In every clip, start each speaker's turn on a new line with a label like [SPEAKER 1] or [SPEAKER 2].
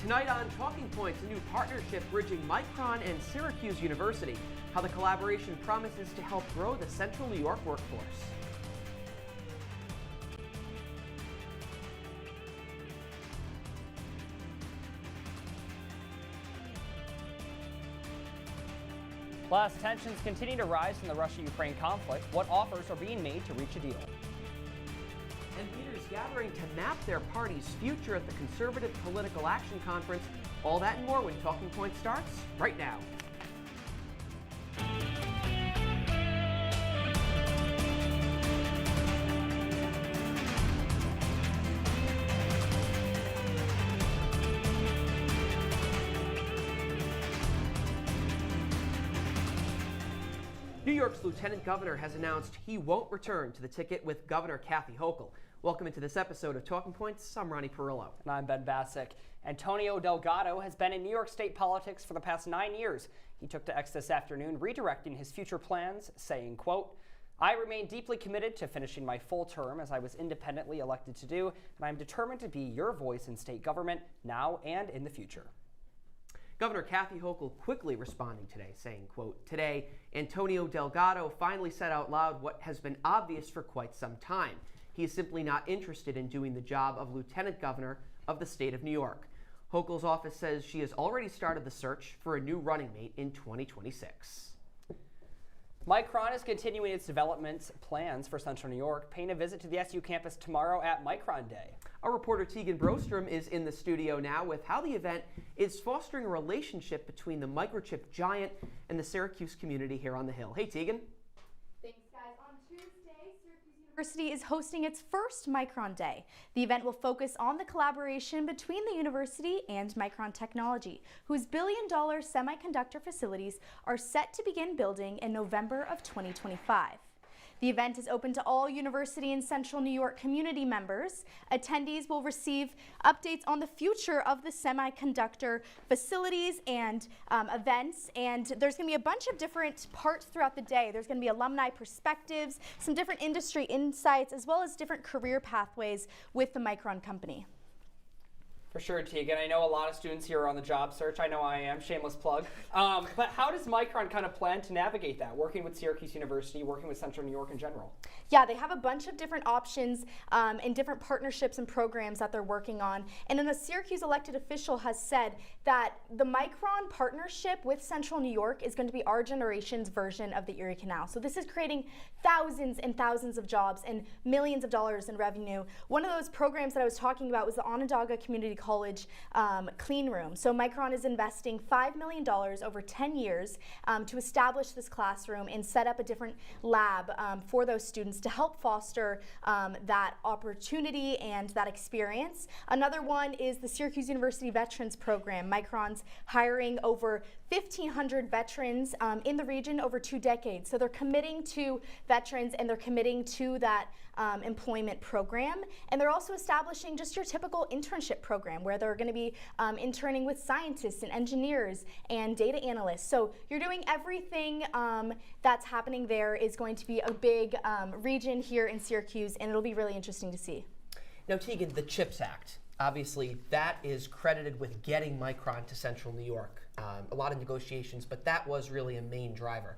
[SPEAKER 1] Tonight on Talking Points, a new partnership bridging Micron and Syracuse University, how the collaboration promises to help grow the Central New York workforce.
[SPEAKER 2] Plus, tensions continue to rise in the Russia-Ukraine conflict. What offers are being made to reach a deal?
[SPEAKER 1] And leaders gathering to map their party's future at the Conservative Political Action Conference. All that and more when Talking Point starts right now. New York's Lieutenant Governor has announced he won't return to the ticket with Governor Kathy Hochul. Welcome into this episode of Talking Points. I'm Ronnie Parrillo.
[SPEAKER 2] And I'm Ben Bascuk. Antonio Delgado has been in New York State politics for the past 9 years. He took to X this afternoon, redirecting his future plans, saying, quote, "I remain deeply committed to finishing my full term as I was independently elected to do, and I'm determined to be your voice in state government now and in the future."
[SPEAKER 1] Governor Kathy Hochul quickly responding today, saying, quote, "Today, Antonio Delgado finally said out loud what has been obvious for quite some time. He is simply not interested in doing the job of Lieutenant Governor of the state of New York." Hochul's office says she has already started the search for a new running mate in 2026.
[SPEAKER 2] Micron is continuing its development plans for Central New York, paying a visit to the SU campus tomorrow at Micron Day.
[SPEAKER 1] Our reporter Teaghan Brostrom is in the studio now with how the event is fostering a relationship between the microchip giant and the Syracuse community here on the Hill. Hey, Teaghan.
[SPEAKER 3] Thanks, guys. On Tuesday, Syracuse University is hosting its first Micron Day. The event will focus on the collaboration between the university and Micron Technology, whose billion-dollar semiconductor facilities are set to begin building in November of 2025. The event is open to all University and Central New York community members. Attendees will receive updates on the future of the semiconductor facilities and events, and there's going to be a bunch of different parts throughout the day. There's going to be alumni perspectives, some different industry insights, as well as different career pathways with the Micron company.
[SPEAKER 2] For sure, Teaghan. I know a lot of students here are on the job search. I know I am. Shameless plug. But how does Micron kind of plan to navigate that, working with Syracuse University, working with Central New York in general?
[SPEAKER 3] Yeah, they have a bunch of different options and different partnerships and programs that they're working on. And then a Syracuse elected official has said that the Micron partnership with Central New York is going to be our generation's version of the Erie Canal. So this is creating thousands and thousands of jobs and millions of dollars in revenue. One of those programs that I was talking about was the Onondaga Community College clean room. So Micron is investing $5 million over 10 years to establish this classroom and set up a different lab for those students to help foster that opportunity and that experience. Another one is the Syracuse University Veterans Program. Micron's hiring over 1,500 veterans in the region over 2 decades. So they're committing to veterans and they're committing to that employment program. And they're also establishing just your typical internship program where they're going to be interning with scientists and engineers and data analysts. So you're doing everything that's happening there is going to be a big region here in Syracuse, and it'll be really interesting to see.
[SPEAKER 1] Now, Teaghan, the CHIPS Act, obviously that is credited with getting Micron to Central New York. A lot of negotiations, but that was really a main driver.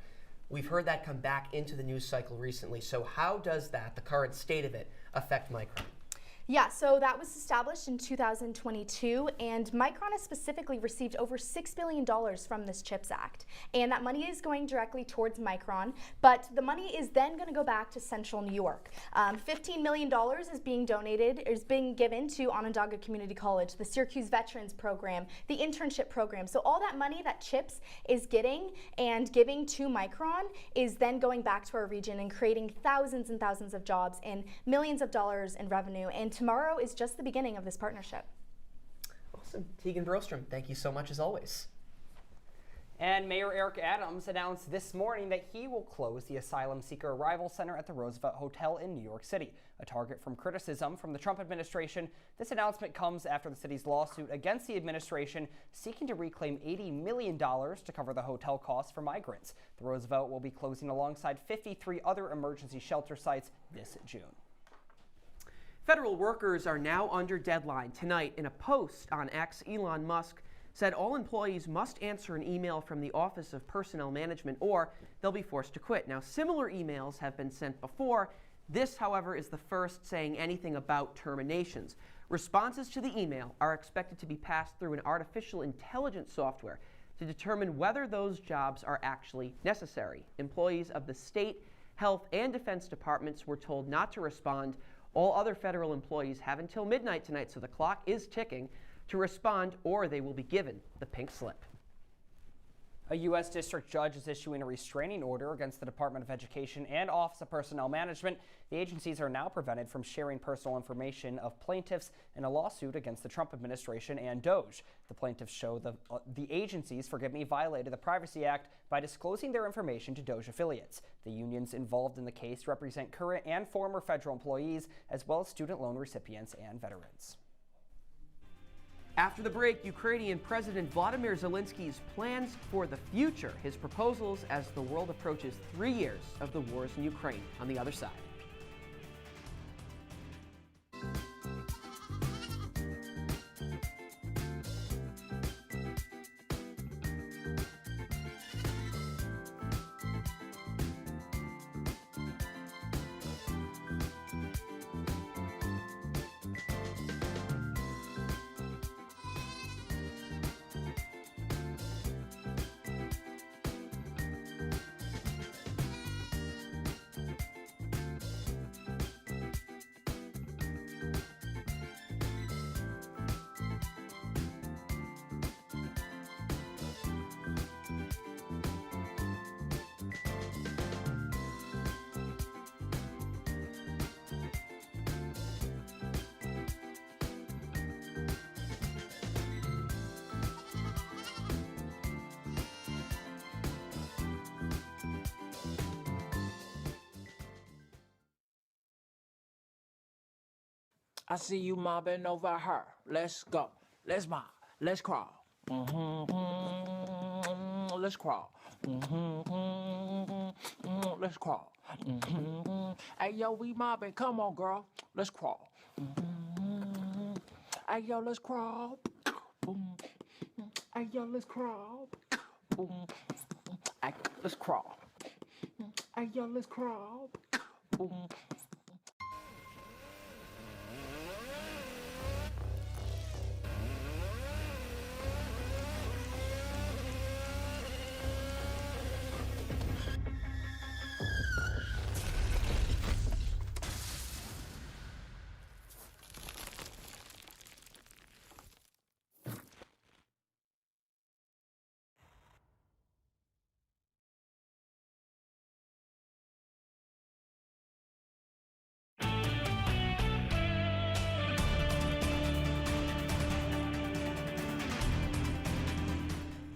[SPEAKER 1] We've heard that come back into the news cycle recently. So how does that, the current state of it, affect Micron?
[SPEAKER 3] Yeah, so that was established in 2022, and Micron has specifically received over $6 billion from this CHIPS Act. And that money is going directly towards Micron, but the money is then going to go back to Central New York. $15 million is being given to Onondaga Community College, the Syracuse Veterans Program, the internship program. So all that money that CHIPS is getting and giving to Micron is then going back to our region and creating thousands and thousands of jobs and millions of dollars in revenue. And tomorrow is just the beginning of this partnership.
[SPEAKER 1] Awesome. Teaghan Brostrom, thank you so much as always.
[SPEAKER 2] And Mayor Eric Adams announced this morning that he will close the Asylum Seeker Arrival Center at the Roosevelt Hotel in New York City, a target from criticism from the Trump administration. This announcement comes after the city's lawsuit against the administration seeking to reclaim $80 million to cover the hotel costs for migrants. The Roosevelt will be closing alongside 53 other emergency shelter sites this June.
[SPEAKER 1] Federal workers are now under deadline. Tonight, in a post on X, Elon Musk said all employees must answer an email from the Office of Personnel Management or they'll be forced to quit. Now, similar emails have been sent before. This, however, is the first saying anything about terminations. Responses to the email are expected to be passed through an artificial intelligence software to determine whether those jobs are actually necessary. Employees of the state, health, and defense departments were told not to respond. All other federal employees have until midnight tonight, so the clock is ticking, to respond, or they will be given the pink slip.
[SPEAKER 2] A U.S. district judge is issuing a restraining order against the Department of Education and Office of Personnel Management. The agencies are now prevented from sharing personal information of plaintiffs in a lawsuit against the Trump administration and DOJ. The plaintiffs show the agencies, violated the Privacy Act by disclosing their information to DOJ affiliates. The unions involved in the case represent current and former federal employees, as well as student loan recipients and veterans.
[SPEAKER 1] After the break, Ukrainian President Vladimir Zelensky's plans for the future, his proposals as the world approaches 3 years of the wars in Ukraine. On the other side.
[SPEAKER 4] I see you mobbing over her. Let's go. Let's mob. Let's crawl. Let's crawl. Let's crawl. Hey, yo, we mobbing. Come on, girl. Let's crawl. Hey, yo, let's crawl. Hey, yo, let's crawl. Hey, let's crawl. Hey, yo, let's crawl.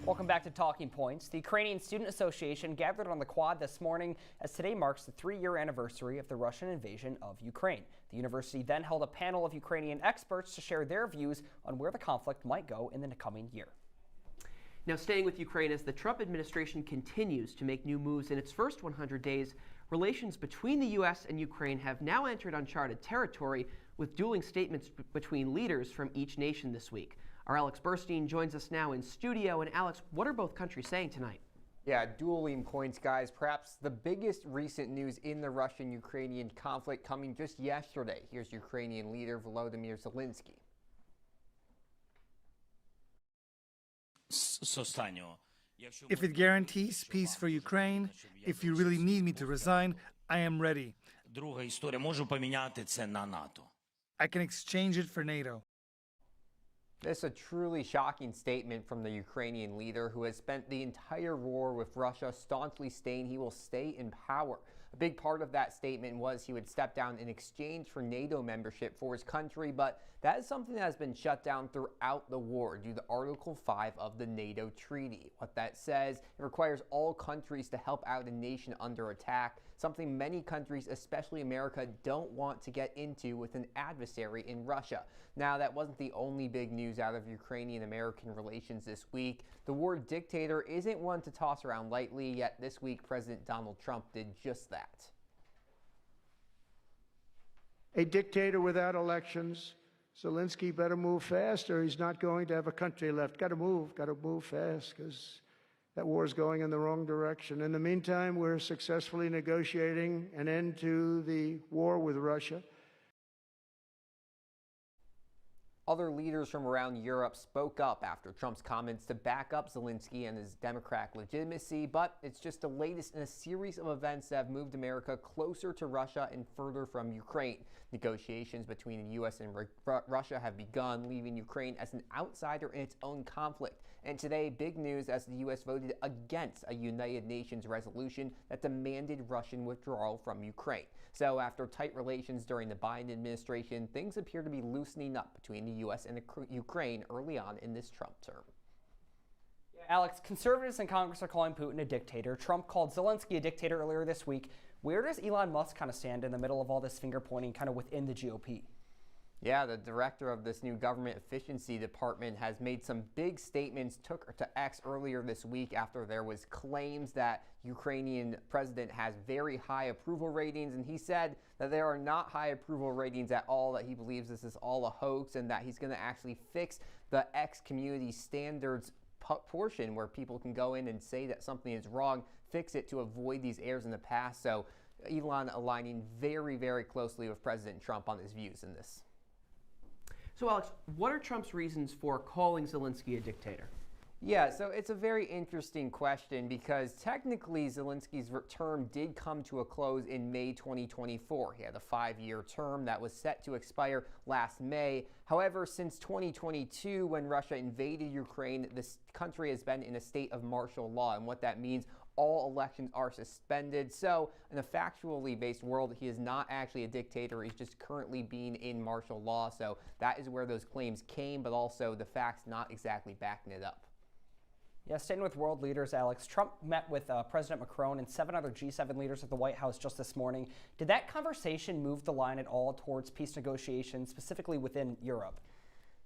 [SPEAKER 2] Welcome back to Talking Points. The Ukrainian Student Association gathered on the Quad this morning as today marks the 3-year anniversary of the Russian invasion of Ukraine. The university then held a panel of Ukrainian experts to share their views on where the conflict might go in the coming year.
[SPEAKER 1] Now, staying with Ukraine, as the Trump administration continues to make new moves in its first 100 days, relations between the U.S. and Ukraine have now entered uncharted territory, with dueling statements between leaders from each nation this week. Our Alex Burstein joins us now in studio. And Alex, what are both countries saying tonight?
[SPEAKER 5] Yeah, dueling points, guys. Perhaps the biggest recent news in the Russian-Ukrainian conflict coming just yesterday. Here's Ukrainian leader Volodymyr Zelensky.
[SPEAKER 6] If it guarantees peace for Ukraine, if you really need me to resign, I am ready. I can exchange it for NATO.
[SPEAKER 5] This is a truly shocking statement from the Ukrainian leader, who has spent the entire war with Russia staunchly saying he will stay in power. A big part of that statement was he would step down in exchange for NATO membership for his country, but that is something that has been shut down throughout the war due to Article 5 of the NATO treaty. What that says, it requires all countries to help out a nation under attack, something many countries, especially America, don't want to get into with an adversary in Russia. Now, that wasn't the only big news out of Ukrainian-American relations this week. The word dictator isn't one to toss around lightly, yet this week President Donald Trump did just that.
[SPEAKER 7] a dictator without elections. Zelensky better move fast, or he's not going to have a country left. Got to move fast, because that war is going in the wrong direction. In the meantime, we're successfully negotiating an end to the war with Russia.
[SPEAKER 5] Other leaders from around Europe spoke up after Trump's comments to back up Zelensky and his Democratic legitimacy, but it's just the latest in a series of events that have moved America closer to Russia and further from Ukraine. Negotiations between the U.S. and Russia have begun, leaving Ukraine as an outsider in its own conflict. And today, big news as the U.S. voted against a United Nations resolution that demanded Russian withdrawal from Ukraine. So after tight relations during the Biden administration, things appear to be loosening up between the U.S. and Ukraine early on in this Trump term.
[SPEAKER 2] Alex, conservatives in Congress are calling Putin a dictator. Trump called Zelensky a dictator earlier this week. Where does Elon Musk kind of stand in the middle of all this finger pointing kind of within the GOP?
[SPEAKER 5] Yeah, the director of this new government efficiency department has made some big statements, took to X earlier this week after there was claims that Ukrainian president has very high approval ratings, and he said that there are not high approval ratings at all, that he believes this is all a hoax, and that he's going to actually fix the X community standards portion where people can go in and say that something is wrong, fix it to avoid these errors in the past. So Elon aligning very, very closely with President Trump on his views in this.
[SPEAKER 1] So, Alex, what are Trump's reasons for calling Zelensky a dictator?
[SPEAKER 5] Yeah, so it's a very interesting question because technically Zelensky's term did come to a close in May 2024. He had a 5-year term that was set to expire last May. However, since 2022, when Russia invaded Ukraine, this country has been in a state of martial law. And what that means, all elections are suspended. So in a factually based world, he is not actually a dictator. He's just currently being in martial law. So that is where those claims came, but also the facts not exactly backing it up.
[SPEAKER 2] Yeah, staying with world leaders, Alex, Trump met with President Macron and 7 other G7 leaders at the White House just this morning. Did that conversation move the line at all towards peace negotiations, specifically within Europe?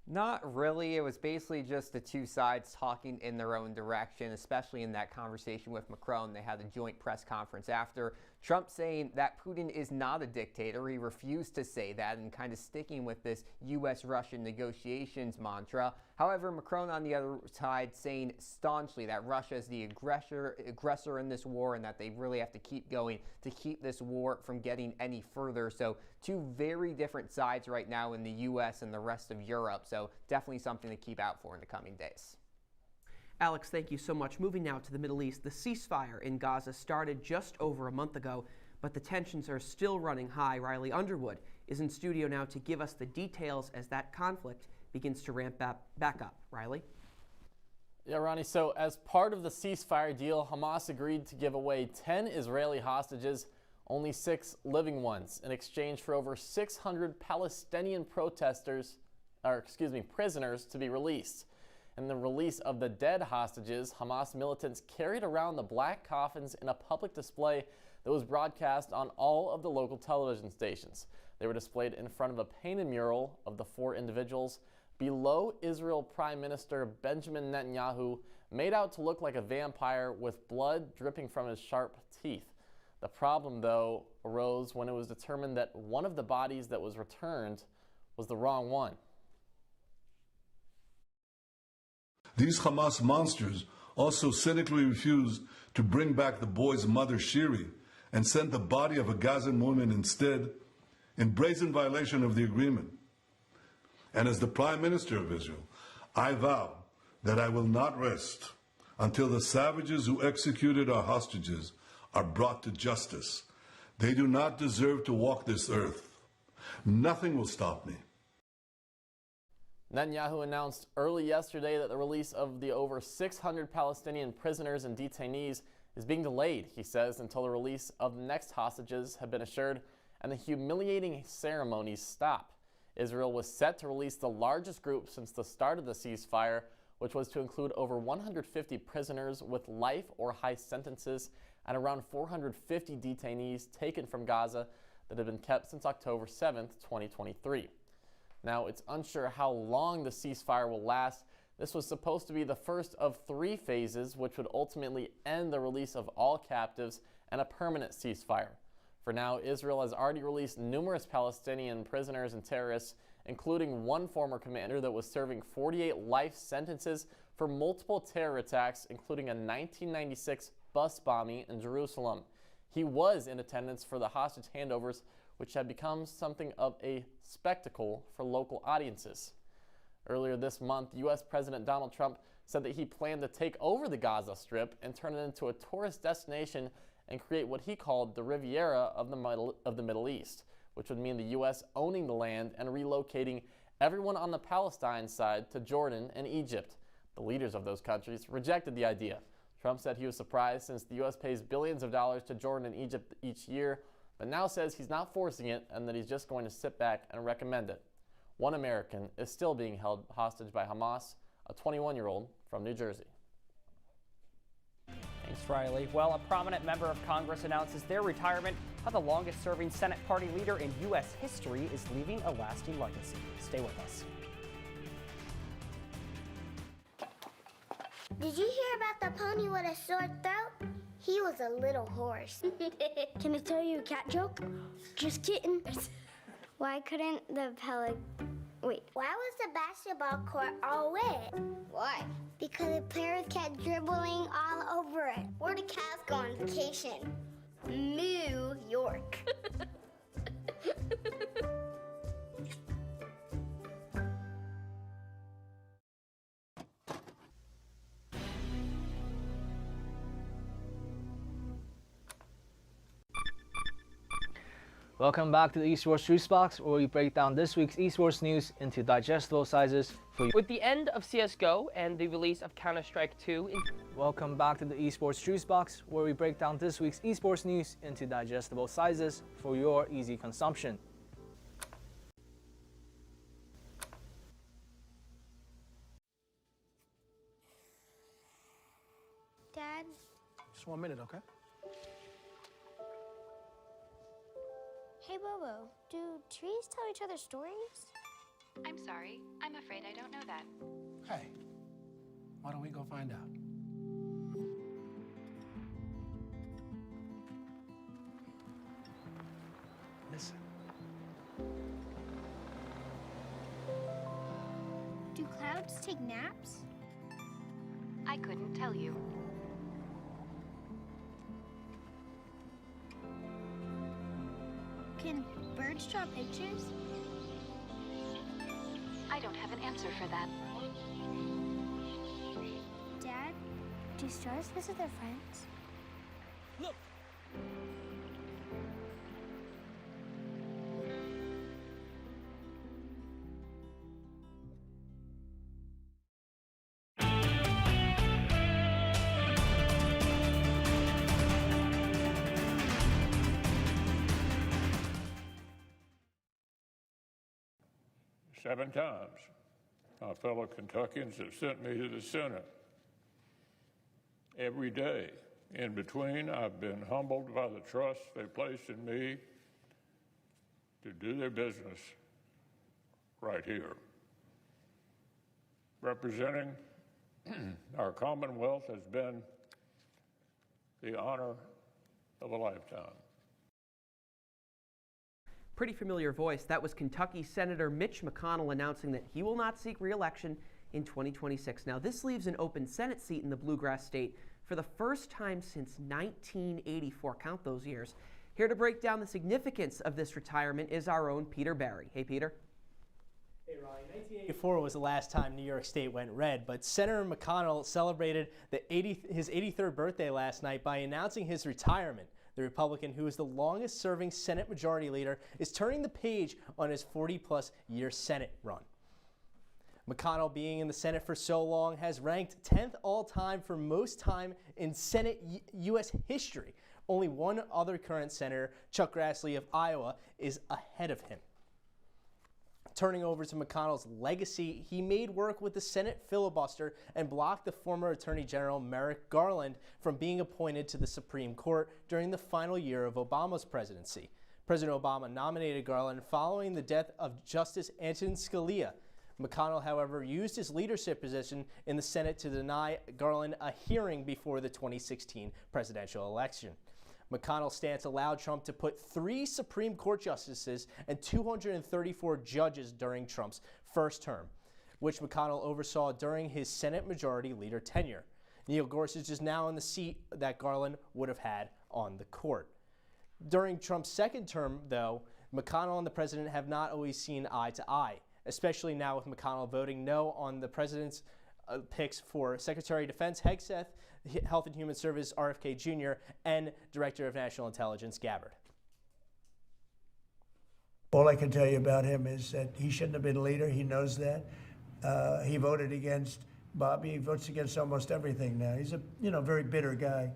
[SPEAKER 5] Not really. It was basically just the two sides talking in their own direction, especially in that conversation with Macron. They had a joint press conference after. Trump saying that Putin is not a dictator. He refused to say that and kind of sticking with this U.S.-Russian negotiations mantra. However, Macron on the other side saying staunchly that Russia is the aggressor in this war and that they really have to keep going to keep this war from getting any further. So two very different sides right now in the U.S. and the rest of Europe. So definitely something to keep out for in the coming days.
[SPEAKER 1] Alex, thank you so much. Moving now to the Middle East, the ceasefire in Gaza started just over a month ago, but the tensions are still running high. Riley Underwood is in studio now to give us the details as that conflict begins to ramp back up. Riley?
[SPEAKER 8] Yeah, Ronnie, so as part of the ceasefire deal, Hamas agreed to give away 10 Israeli hostages, only 6 living ones, in exchange for over 600 Palestinian prisoners to be released. In the release of the dead hostages, Hamas militants carried around the black coffins in a public display that was broadcast on all of the local television stations. They were displayed in front of a painted mural of the 4 individuals. Below, Israel Prime Minister Benjamin Netanyahu made out to look like a vampire with blood dripping from his sharp teeth. The problem, though, arose when it was determined that one of the bodies that was returned was the wrong one.
[SPEAKER 9] These Hamas monsters also cynically refused to bring back the boy's mother, Shiri, and sent the body of a Gazan woman instead, in brazen violation of the agreement. And as the Prime Minister of Israel, I vow that I will not rest until the savages who executed our hostages are brought to justice. They do not deserve to walk this earth. Nothing will stop me.
[SPEAKER 8] Netanyahu announced early yesterday that the release of the over 600 Palestinian prisoners and detainees is being delayed, he says, until the release of the next hostages have been assured and the humiliating ceremonies stop. Israel was set to release the largest group since the start of the ceasefire, which was to include over 150 prisoners with life or high sentences and around 450 detainees taken from Gaza that have been kept since October 7th, 2023. Now, it's unsure how long the ceasefire will last. This was supposed to be the first of 3 phases, which would ultimately end the release of all captives and a permanent ceasefire. For now, Israel has already released numerous Palestinian prisoners and terrorists, including one former commander that was serving 48 life sentences for multiple terror attacks, including a 1996 bus bombing in Jerusalem. He was in attendance for the hostage handovers, which had become something of a spectacle for local audiences. Earlier this month, U.S. President Donald Trump said that he planned to take over the Gaza Strip and turn it into a tourist destination and create what he called the Riviera of the Middle East, which would mean the U.S. owning the land and relocating everyone on the Palestine side to Jordan and Egypt. The leaders of those countries rejected the idea. Trump said he was surprised since the U.S. pays billions of dollars to Jordan and Egypt each year, but now says he's not forcing it and that he's just going to sit back and recommend it. One American is still being held hostage by Hamas, a 21-year-old from New Jersey.
[SPEAKER 2] Thanks, Riley. Well, a prominent member of Congress announces their retirement. How the longest-serving Senate party leader in U.S. history is leaving a lasting legacy. Stay with us.
[SPEAKER 10] Did you hear about the pony with a sore throat? He was a little horse. Can I tell you a cat joke? Just kidding. Why couldn't the Wait. Why was the basketball court all wet? Why? Because the players kept dribbling all over it. Where do cats go on vacation? New York.
[SPEAKER 11] Welcome back to the Esports Juice Box, where we break down this week's esports news into digestible sizes for you.
[SPEAKER 12] With the end of CSGO and the release of Counter-Strike 2...
[SPEAKER 11] Welcome back to the Esports Juice Box, where we break down this week's esports news into digestible sizes for your easy consumption.
[SPEAKER 10] Dad?
[SPEAKER 4] Just 1 minute, okay?
[SPEAKER 10] Hey, Bobo, do trees tell each other stories?
[SPEAKER 13] I'm sorry. I'm afraid I don't know that.
[SPEAKER 4] Hey, why don't we go find out? Listen.
[SPEAKER 10] Do clouds take naps?
[SPEAKER 13] I couldn't tell you.
[SPEAKER 10] Can birds draw pictures?
[SPEAKER 13] I don't have an answer for that.
[SPEAKER 10] Dad, do stars visit their friends?
[SPEAKER 4] Look!
[SPEAKER 14] Seven times, my fellow Kentuckians have sent me to the Senate. Every day in between, I've been humbled by the trust they placed in me to do their business right here. Representing our Commonwealth has been the honor of a lifetime.
[SPEAKER 1] Pretty familiar voice. That was Kentucky Senator Mitch McConnell announcing that he will not seek re-election in 2026. Now, this leaves an open Senate seat in the Bluegrass state for the first time since 1984. Count those years. Here to break down the significance of this retirement is our own Peter Barry. Hey, Peter.
[SPEAKER 15] Hey, Ronnie. 1984 was the last time New York State went red, but Senator McConnell celebrated his 83rd birthday last night by announcing his retirement. The Republican, who is the longest-serving Senate Majority Leader, is turning the page on his 40-plus year Senate run. McConnell, being in the Senate for so long, has ranked 10th all-time for most time in Senate U.S. history. Only one other current senator, Chuck Grassley of Iowa, is ahead of him. Turning over to McConnell's legacy, he made work with the Senate filibuster and blocked the former Attorney General Merrick Garland from being appointed to the Supreme Court during the final year of Obama's presidency. President Obama nominated Garland following the death of Justice Antonin Scalia. McConnell, however, used his leadership position in the Senate to deny Garland a hearing before the 2016 presidential election. McConnell's stance allowed Trump to put 3 Supreme Court justices and 234 judges during Trump's first term, which McConnell oversaw during his Senate Majority Leader tenure. Neil Gorsuch is now in the seat that Garland would have had on the court. During Trump's second term, though, McConnell and the president have not always seen eye to eye, especially now with McConnell voting no on the president's picks for Secretary of Defense Hegseth, Health and Human Services RFK Jr., and Director of National Intelligence Gabbard.
[SPEAKER 16] All I can tell you about him is that he shouldn't have been leader. He knows that. He voted against Bobby. He votes against almost everything now. He's a very bitter guy.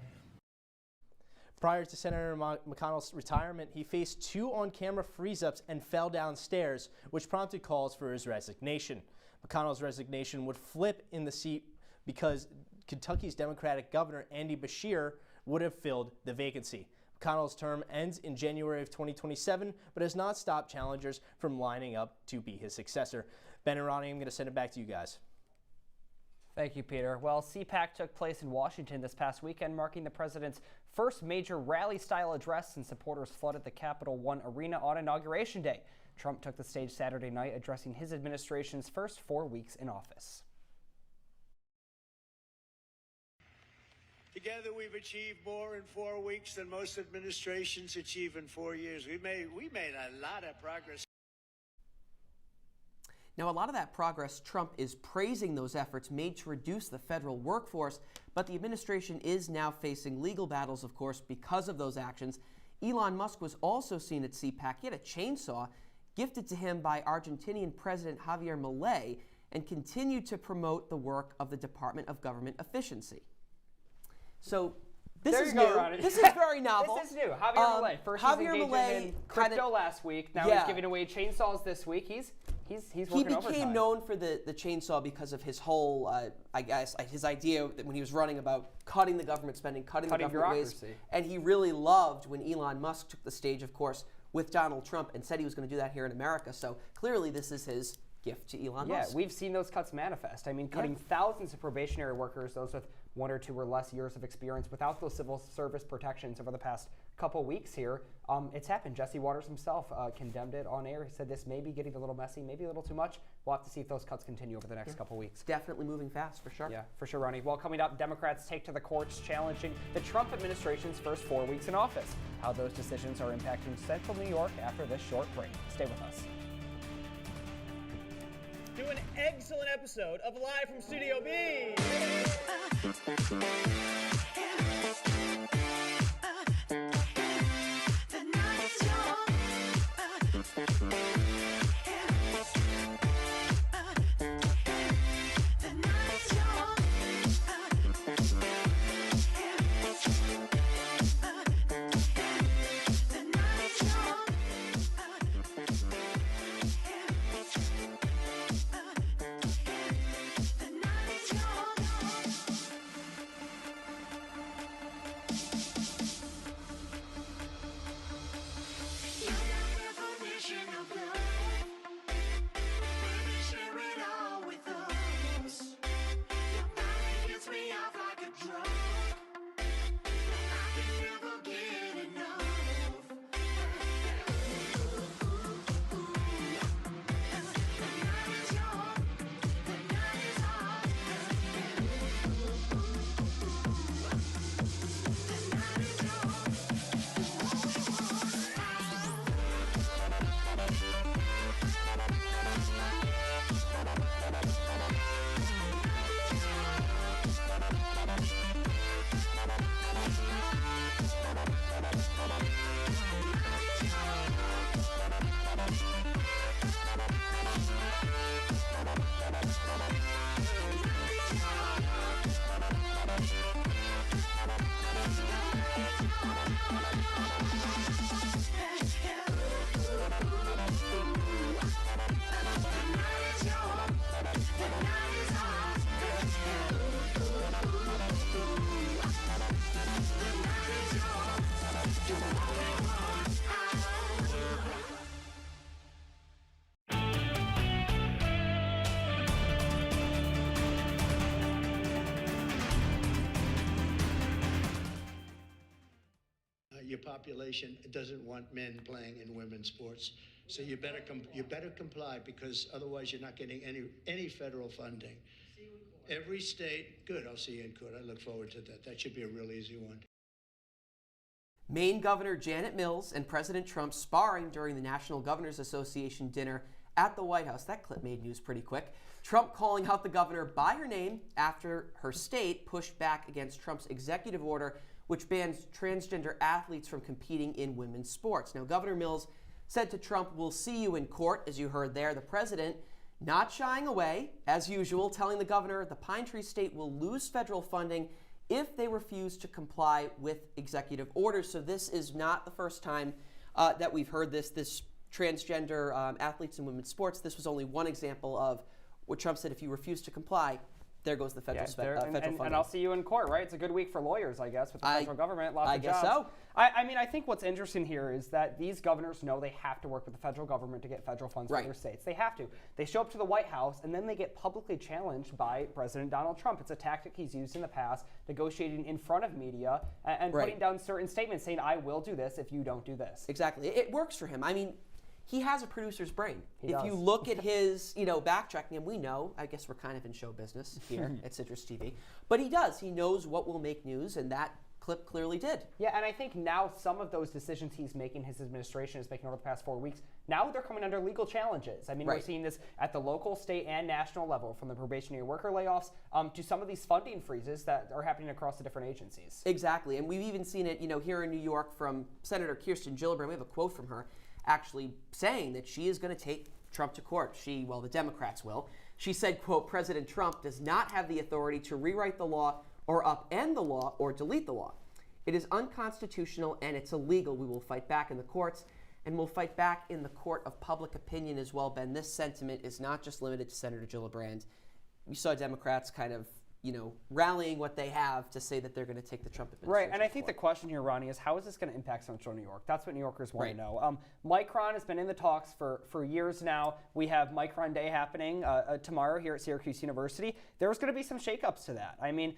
[SPEAKER 15] Prior to Senator McConnell's retirement, he faced 2 on-camera freeze-ups and fell downstairs, which prompted calls for his resignation. McConnell's resignation would flip in the seat because Kentucky's Democratic governor, Andy Beshear, would have filled the vacancy. McConnell's term ends in January of 2027, but has not stopped challengers from lining up to be his successor. Ben and Ronnie, I'm going to send it back to you guys.
[SPEAKER 2] Thank you, Peter. Well, CPAC took place in Washington this past weekend, marking the president's first major rally-style address since supporters flooded the Capital One Arena on Inauguration Day. Trump took the stage Saturday night, addressing his administration's first 4 weeks in office.
[SPEAKER 17] Together, we've achieved more in 4 weeks than most administrations achieve in 4 years. We made a lot of progress.
[SPEAKER 1] Now, a lot of that progress, Trump is praising those efforts made to reduce the federal workforce, but the administration is now facing legal battles, of course, because of those actions. Elon Musk was also seen at CPAC. He had a chainsaw gifted to him by Argentinian President Javier Milei and continued to promote the work of the Department of Government Efficiency. So this is new. This is very novel.
[SPEAKER 2] This is new. Javier Milei. First he's engaging in crypto last week. Now he's giving away chainsaws this week. He's working overtime. He became
[SPEAKER 1] known for the chainsaw because of his whole, his idea that when he was running about cutting the government spending, cutting the government waste. And he really loved when Elon Musk took the stage, of course, with Donald Trump and said he was going to do that here in America. So clearly this is his gift to Elon Musk.
[SPEAKER 2] Yeah, we've seen those cuts manifest. I mean, cutting thousands of probationary workers, those with 1 or 2 or less years of experience without those civil service protections over the past couple weeks here. It's happened. Jesse Waters himself condemned it on air. He said this may be getting a little messy, maybe a little too much. We'll have to see if those cuts continue over the next couple weeks.
[SPEAKER 1] Definitely moving fast, for sure.
[SPEAKER 2] Yeah, for sure, Ronnie. Well, coming up, Democrats take to the courts challenging the Trump administration's first 4 weeks in office. How those decisions are impacting Central New York after this short break. Stay with us.
[SPEAKER 18] Do an excellent episode of Live from Studio B.
[SPEAKER 17] population doesn't want men playing in women's sports. So you better comply, because otherwise you're not getting any federal funding. Every state, good, I'll see you in court. I look forward to that. That should be a real easy one.
[SPEAKER 1] Maine Governor Janet Mills and President Trump sparring during the National Governors Association dinner at the White House. That clip made news pretty quick. Trump calling out the governor by her name after her state pushed back against Trump's executive order, which bans transgender athletes from competing in women's sports. Now, Governor Mills said to Trump, "We'll see you in court," as you heard there. The president not shying away, as usual, telling the governor the Pine Tree State will lose federal funding if they refuse to comply with executive orders. So this is not the first time that we've heard this transgender athletes in women's sports. This was only one example of what Trump said: if you refuse to comply, there goes the federal funding.
[SPEAKER 2] And I'll see you in court, right? It's a good week for lawyers, I guess, with the federal government. Lots of jobs.
[SPEAKER 1] I guess so.
[SPEAKER 2] I mean, I think what's interesting here is that these governors know they have to work with the federal government to get federal funds for their states. They have to. They show up to the White House, and then they get publicly challenged by President Donald Trump. It's a tactic he's used in the past, negotiating in front of media and putting down certain statements saying, "I will do this if you don't do this."
[SPEAKER 1] Exactly. It works for him. I mean, he has a producer's brain.
[SPEAKER 2] He does.
[SPEAKER 1] You look at his, backtracking, and we know, I guess we're kind of in show business here at CitrusTV, but he does. He knows what will make news, and that clip clearly did.
[SPEAKER 2] Yeah, and I think now some of those decisions he's making, his administration is making over the past 4 weeks, now they're coming under legal challenges. I mean, we're seeing this at the local, state, and national level, from the probationary worker layoffs to some of these funding freezes that are happening across the different agencies.
[SPEAKER 1] Exactly, and we've even seen it, here in New York from Senator Kirsten Gillibrand. We have a quote from her actually saying that she is going to take Trump to court. The Democrats will. She said, quote, "President Trump does not have the authority to rewrite the law or upend the law or delete the law. It is unconstitutional and it's illegal. We will fight back in the courts, and we'll fight back in the court of public opinion as well." Ben, this sentiment is not just limited to Senator Gillibrand. We saw Democrats kind of rallying what they have to say that they're going to take the Trump administration.
[SPEAKER 2] Right, and I think the question here, Ronnie, is how is this going to impact Central New York? That's what New Yorkers want to know. Micron has been in the talks for years now. We have Micron Day happening tomorrow here at Syracuse University. There's going to be some shakeups to that. I mean,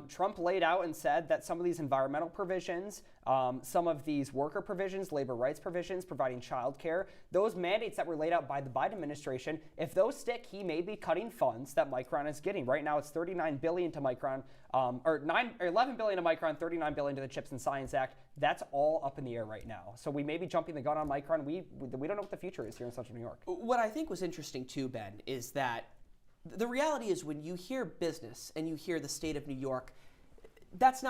[SPEAKER 2] Trump laid out and said that some of these environmental provisions, some of these worker provisions, labor rights provisions, providing child care, those mandates that were laid out by the Biden administration, if those stick, he may be cutting funds that Micron is getting. Right now, it's $39 billion to Micron, or $11 billion to Micron, $39 billion to the Chips and Science Act. That's all up in the air right now. So we may be jumping the gun on Micron. We don't know what the future is here in Central New York.
[SPEAKER 1] What I think was interesting too, Ben, is that the reality is when you hear business and you hear the state of New York, those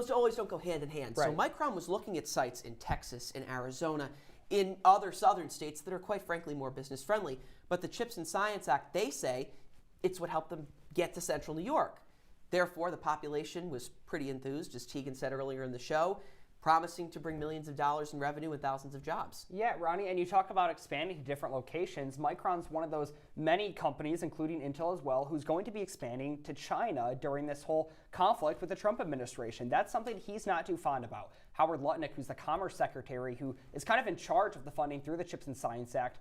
[SPEAKER 1] always don't go hand in hand.
[SPEAKER 2] Right.
[SPEAKER 1] So Micron was looking at sites in Texas, in Arizona, in other southern states that are quite frankly more business friendly. But the Chips and Science Act, they say, it's what helped them get to Central New York. Therefore, the population was pretty enthused, as Teaghan said earlier in the show, promising to bring millions of dollars in revenue and thousands of jobs.
[SPEAKER 2] Yeah, Ronnie, and you talk about expanding to different locations. Micron's one of those many companies, including Intel as well, who's going to be expanding to China during this whole conflict with the Trump administration. That's something he's not too fond about. Howard Lutnick, who's the Commerce Secretary, who is kind of in charge of the funding through the Chips and Science Act,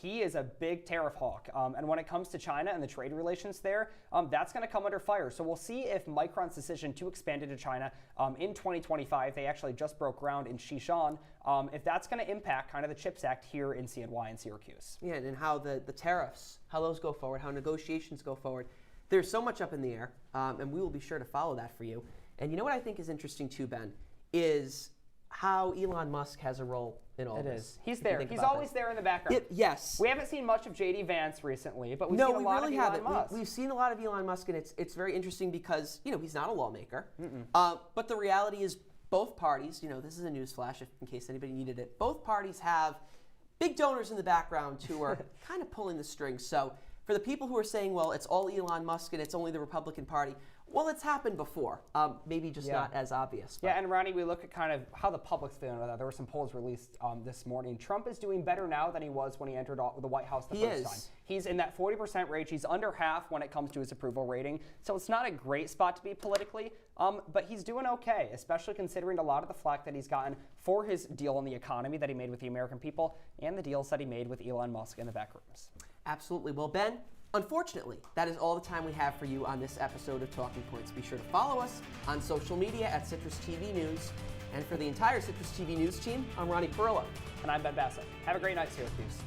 [SPEAKER 2] he is a big tariff hawk. And when it comes to China and the trade relations there, that's going to come under fire. So we'll see if Micron's decision to expand into China in 2025, they actually just broke ground in Xishan, if that's going to impact kind of the CHIPS Act here in CNY and Syracuse.
[SPEAKER 1] Yeah, and how the tariffs, how those go forward, how negotiations go forward. There's so much up in the air, and we will be sure to follow that for you. And you know what I think is interesting too, Ben, is how Elon Musk has a role in all this.
[SPEAKER 2] It is. He's there. He's always there in the background.
[SPEAKER 1] Yes.
[SPEAKER 2] We haven't seen much of J.D. Vance recently, but we've seen a lot of Elon Musk.
[SPEAKER 1] We've seen a lot of Elon Musk, and it's very interesting because, he's not a lawmaker. But the reality is both parties, this is a news flash in case anybody needed it, both parties have big donors in the background who are kind of pulling the strings. So for the people who are saying, well, it's all Elon Musk and it's only the Republican Party, well, it's happened before, maybe just not as obvious.
[SPEAKER 2] Yeah, and Ronnie, we look at kind of how the public's feeling about that. There were some polls released this morning. Trump is doing better now than he was when he entered the White House the first time. He's in that 40% range. He's under half when it comes to his approval rating. So it's not a great spot to be politically, but he's doing okay, especially considering a lot of the flack that he's gotten for his deal on the economy that he made with the American people and the deals that he made with Elon Musk in the back rooms.
[SPEAKER 1] Absolutely. Well, Ben, unfortunately, that is all the time we have for you on this episode of Talking Points. Be sure to follow us on social media at CitrusTV News. And for the entire Citrus TV News team, I'm Ronnie Parrillo.
[SPEAKER 2] And I'm Ben Bascuk. Have a great night, Syracuse.